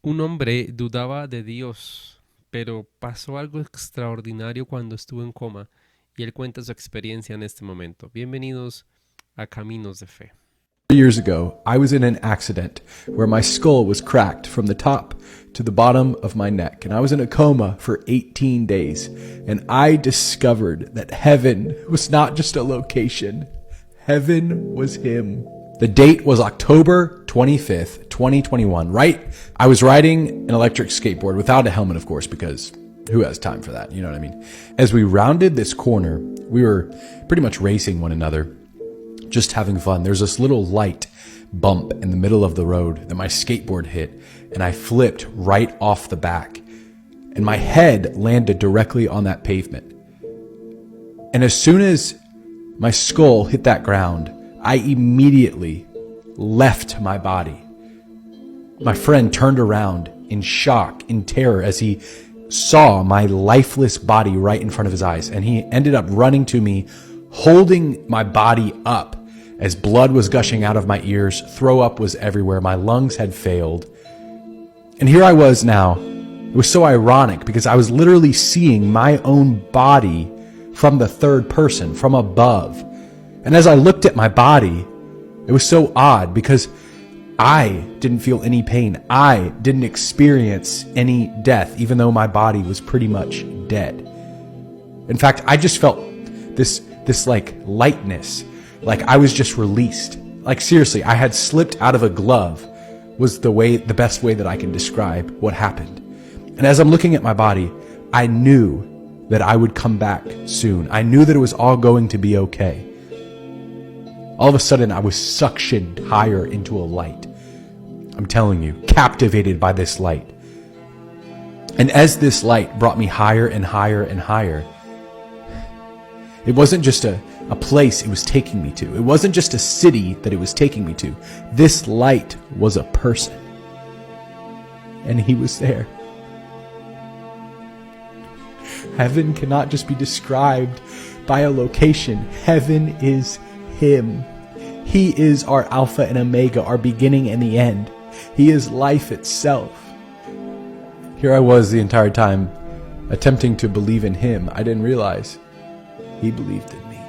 Un hombre dudaba de Dios, pero pasó algo extraordinario cuando estuvo en coma y él cuenta su experiencia en este momento. Bienvenidos a Caminos de Fe. Years ago, I was in an accident where my skull was cracked from the top to the bottom of my neck, and I was in a coma for 18 days. And I discovered that heaven was not just a location, heaven was Him. The date was October 25th, 2021, right? I was riding an electric skateboard without a helmet, of course, because who has time for that? You know what I mean? As we rounded this corner, we were pretty much racing one another, just having fun. There's this little light bump in the middle of the road that my skateboard hit, and I flipped right off the back, and my head landed directly on that pavement. And as soon as my skull hit that ground, I immediately left my body. My friend turned around in shock, in terror, as he saw my lifeless body right in front of his eyes, and he ended up running to me, holding my body up as blood was gushing out of my ears, throw up was everywhere, my lungs had failed. And here I was now. It was so ironic because I was literally seeing my own body from the third person, from above. And as I looked at my body, it was so odd because I didn't feel any pain. I didn't experience any death, even though my body was pretty much dead. In fact, I just felt this like lightness, like I was just released. Like seriously, I had slipped out of a glove was the best way that I can describe what happened. And as I'm looking at my body, I knew that I would come back soon. I knew that it was all going to be okay. All of a sudden, I was suctioned higher into a light. I'm telling you, captivated by this light. And as this light brought me higher and higher and higher, it wasn't just a place it was taking me to. It wasn't just a city that it was taking me to. This light was a person. And He was there. Heaven cannot just be described by a location. Heaven is Him. He is our Alpha and Omega, our beginning and the end. He is life itself. Here I was the entire time attempting to believe in Him. I didn't realize He believed in me.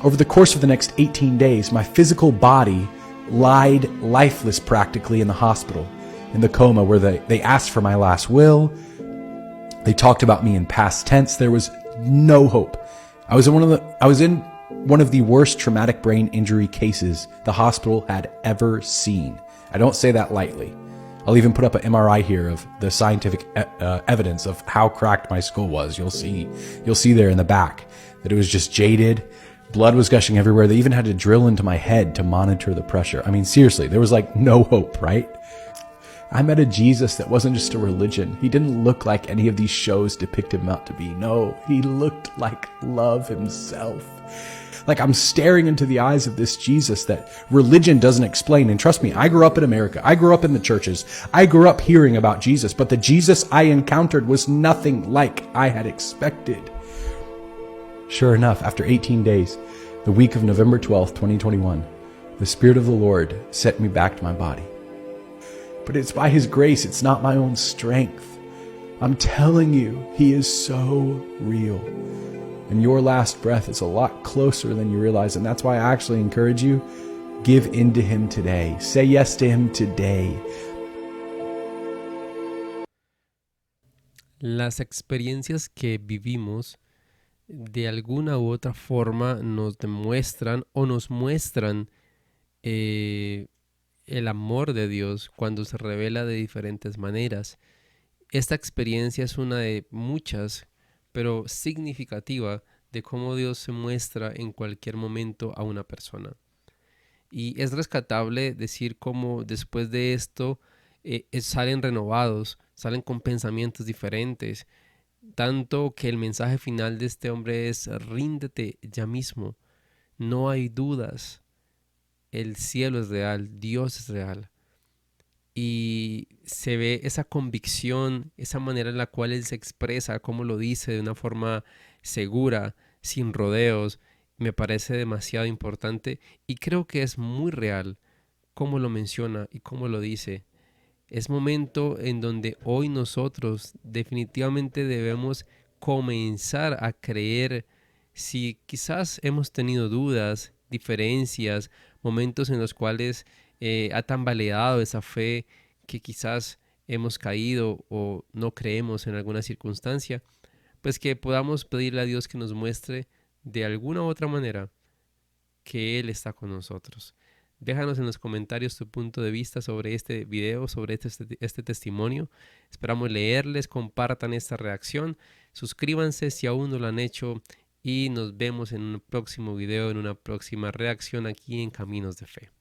Over the course of the next 18 days, my physical body lied lifeless practically in the hospital, in the coma, where they asked for my last will. They talked about me in past tense. There was no hope. I was in one of the worst traumatic brain injury cases the hospital had ever seen. I don't say that lightly. I'll even put up an MRI here of the scientific evidence of how cracked my skull was. You'll see there in the back that it was just jaded. Blood was gushing everywhere. They even had to drill into my head to monitor the pressure. I mean, seriously, there was like no hope, right? I met a Jesus that wasn't just a religion. He didn't look like any of these shows depict Him out to be. No, He looked like love Himself. Like I'm staring into the eyes of this Jesus that religion doesn't explain. And trust me, I grew up in America. I grew up in the churches. I grew up hearing about Jesus. But the Jesus I encountered was nothing like I had expected. Sure enough, after 18 days, the week of November 12th, 2021, the Spirit of the Lord sent me back to my body. But it's by His grace. It's not my own strength. I'm telling you, He is so real. And your last breath is a lot closer than you realize. And that's why I actually encourage you, give in to Him today. Say yes to Him today. Las experiencias que vivimos de alguna u otra forma nos demuestran o nos muestran eh, el amor de Dios cuando se revela de diferentes maneras. Esta experiencia es una de muchas, pero significativa, de cómo Dios se muestra en cualquier momento a una persona. Y es rescatable decir cómo después de esto salen renovados, salen con pensamientos diferentes, tanto que el mensaje final de este hombre es: ríndete ya mismo, no hay dudas, el cielo es real, Dios es real. Y se ve esa convicción, esa manera en la cual él se expresa, cómo lo dice de una forma segura, sin rodeos. Me parece demasiado importante y creo que es muy real cómo lo menciona y cómo lo dice. Es momento en donde hoy nosotros definitivamente debemos comenzar a creer. Si quizás hemos tenido dudas, diferencias, momentos en los cuales ha tambaleado esa fe, que quizás hemos caído o no creemos en alguna circunstancia, pues que podamos pedirle a Dios que nos muestre de alguna u otra manera que Él está con nosotros. Déjanos en los comentarios tu punto de vista sobre este video, sobre este testimonio. Esperamos leerles, compartan esta reacción, suscríbanse si aún no lo han hecho y nos vemos en un próximo video, en una próxima reacción aquí en Caminos de Fe.